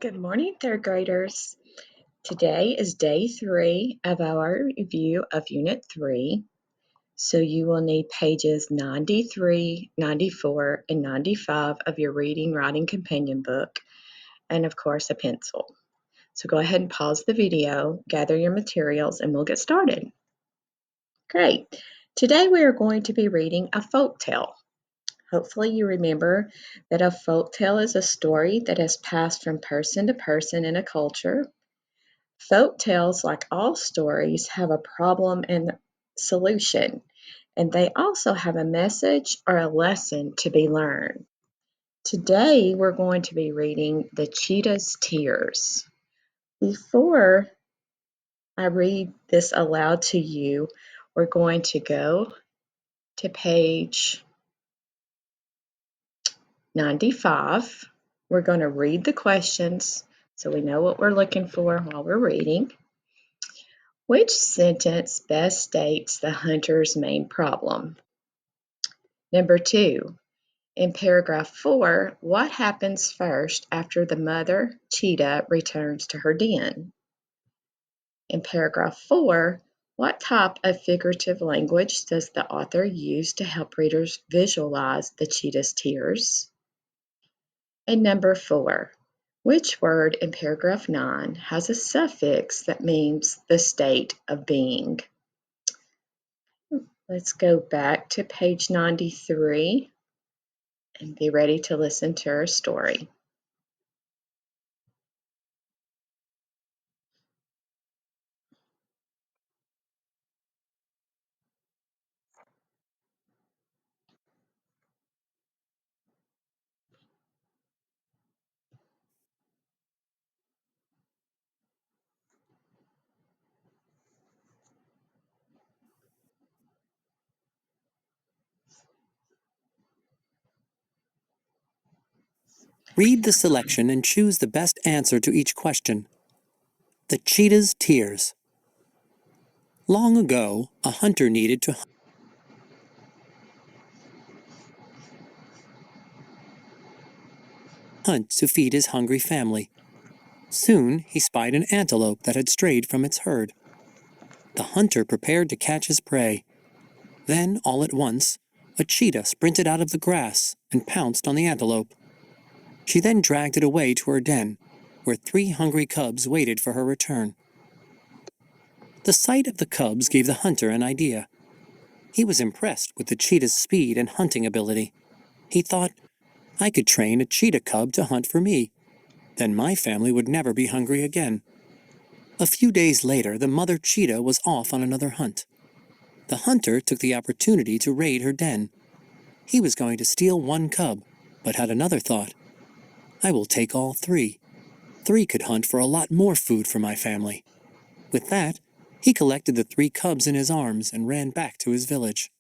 Good morning, third graders. Today is day 3 of our review of Unit 3. So you will need pages 93, 94, and 95 of your Reading Writing Companion book, and of course a pencil. So go ahead and pause the video, gather your materials, and we'll get started. Great. Today we are going to be reading a folk tale. Hopefully you remember that a folk tale is a story that has passed from person to person in a culture. Folk tales, like all stories, have a problem and solution, and they also have a message or a lesson to be learned. Today we're going to be reading The Cheetah's Tears. Before I read this aloud to you, we're going to go to page 95. We're going to read the questions so we know what we're looking for while we're reading. Which sentence best states the hunter's main problem? Number 2, in paragraph 4, what happens first after the mother cheetah returns to her den? In paragraph 4, what type of figurative language does the author use to help readers visualize the cheetah's tears? And number 4, which word in paragraph 9 has a suffix that means the state of being? Let's go back to page 93 and be ready to listen to our story. Read the selection and choose the best answer to each question. The Cheetah's Tears. Long ago, a hunter needed to hunt to feed his hungry family. Soon, he spied an antelope that had strayed from its herd. The hunter prepared to catch his prey. Then, all at once, a cheetah sprinted out of the grass and pounced on the antelope. She then dragged it away to her den, where 3 hungry cubs waited for her return. The sight of the cubs gave the hunter an idea. He was impressed with the cheetah's speed and hunting ability. He thought, I could train a cheetah cub to hunt for me. Then my family would never be hungry again. A few days later, the mother cheetah was off on another hunt. The hunter took the opportunity to raid her den. He was going to steal 1 cub, but had another thought. I will take all 3. 3 could hunt for a lot more food for my family. With that, he collected the 3 cubs in his arms and ran back to his village.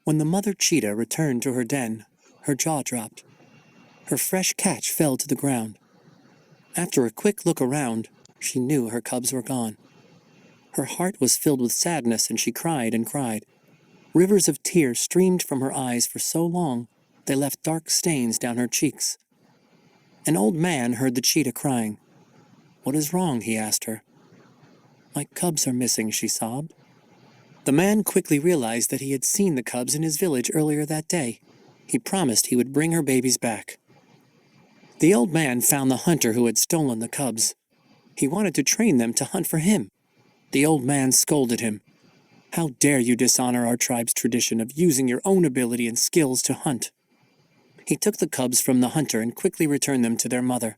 When the mother cheetah returned to her den, her jaw dropped. Her fresh catch fell to the ground. After a quick look around, she knew her cubs were gone. Her heart was filled with sadness, and she cried and cried. Rivers of tears streamed from her eyes for so long, they left dark stains down her cheeks. An old man heard the cheetah crying. What is wrong? He asked her. My cubs are missing, she sobbed. The man quickly realized that he had seen the cubs in his village earlier that day. He promised he would bring her babies back. The old man found the hunter who had stolen the cubs. He wanted to train them to hunt for him. The old man scolded him. How dare you dishonor our tribe's tradition of using your own ability and skills to hunt? He took the cubs from the hunter and quickly returned them to their mother.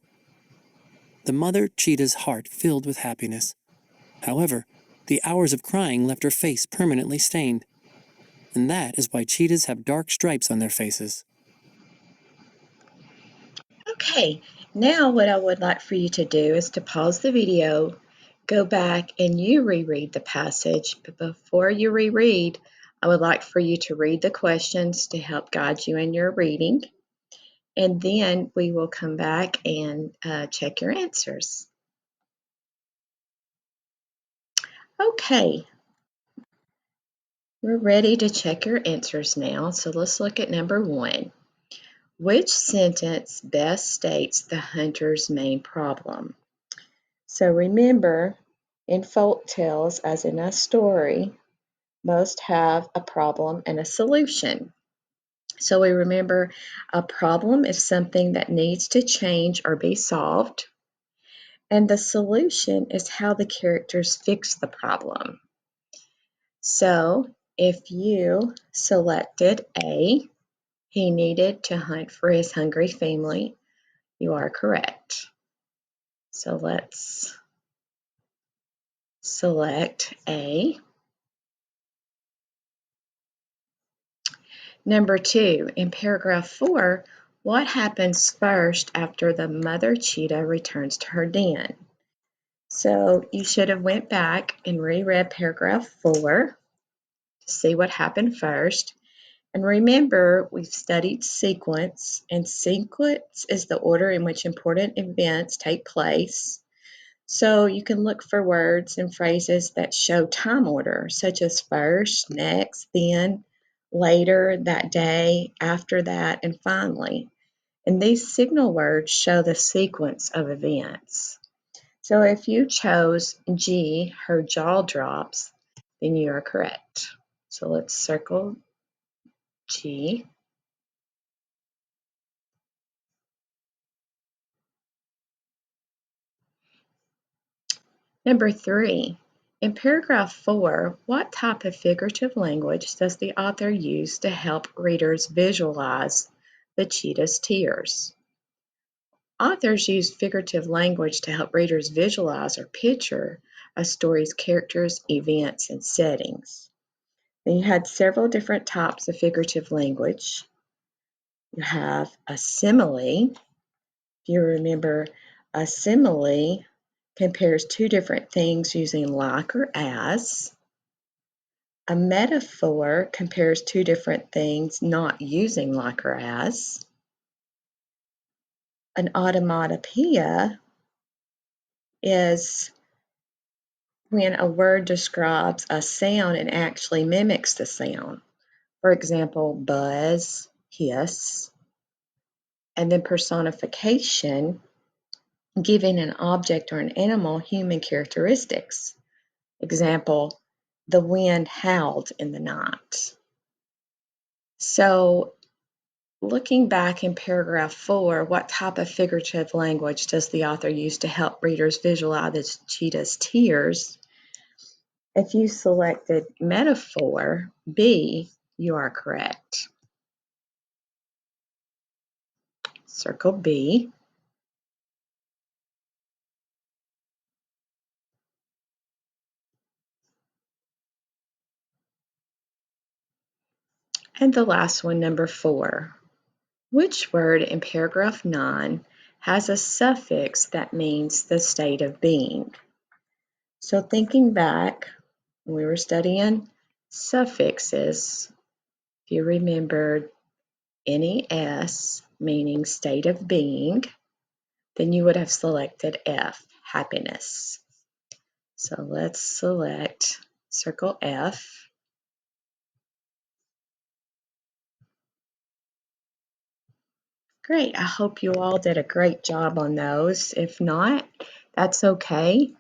The mother cheetah's heart filled with happiness. However, the hours of crying left her face permanently stained. And that is why cheetahs have dark stripes on their faces. Okay, now what I would like for you to do is to pause the video, go back and you reread the passage. But before you reread, I would like for you to read the questions to help guide you in your reading. And then we will come back and check your answers. Okay, we're ready to check your answers now. So let's look at number 1. Which sentence best states the hunter's main problem? So remember, in folk tales, as in a story, most have a problem and a solution. So we remember a problem is something that needs to change or be solved, and the solution is how the characters fix the problem. So if you selected A, he needed to hunt for his hungry family, you are correct. So let's select A. Number 2, in paragraph 4, what happens first after the mother cheetah returns to her den? So you should have went back and reread paragraph 4 to see what happened first. And remember, we've studied sequence, and sequence is the order in which important events take place. So you can look for words and phrases that show time order, such as first, next, then, later, that day, after that, and finally. And these signal words show the sequence of events. So if you chose G, her jaw drops, then you are correct. So let's circle G. Number 3, in paragraph 4, what type of figurative language does the author use to help readers visualize the cheetah's tears? Authors use figurative language to help readers visualize or picture a story's characters, events, and settings. Then you had several different types of figurative language. You have a simile. If you remember, a simile compares two different things using like or as. A metaphor compares two different things not using like or as. An automatopoeia is when a word describes a sound and actually mimics the sound. For example, buzz, hiss. And then personification, giving an object or an animal human characteristics. Example, the wind howled in the night. So looking back in paragraph 4, what type of figurative language does the author use to help readers visualize the cheetah's tears? If you selected metaphor, B, you are correct. Circle B. And the last one, number 4. Which word in paragraph 9 has a suffix that means the state of being? So thinking back, when we were studying suffixes, if you remembered NES meaning state of being, then you would have selected F, happiness. So let's select circle F. Great, I hope you all did a great job on those. If not, that's okay.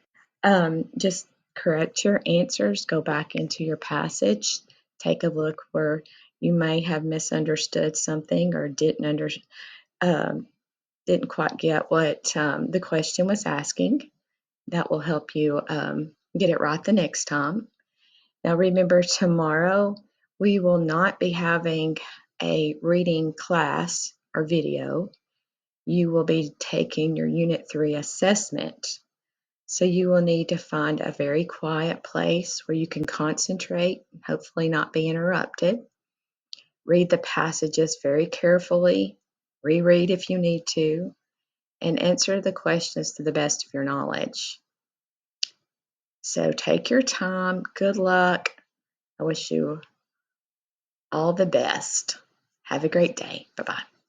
Just correct your answers, go back into your passage, take a look where you may have misunderstood something or didn't quite get what the question was asking. That will help you get it right the next time. Now remember, tomorrow we will not be having a reading class or video. You will be taking your Unit 3 assessment. So you will need to find a very quiet place where you can concentrate, hopefully not be interrupted. Read the passages very carefully, reread if you need to, and answer the questions to the best of your knowledge. So take your time. Good luck. I wish you all the best. Have a great day. Bye bye.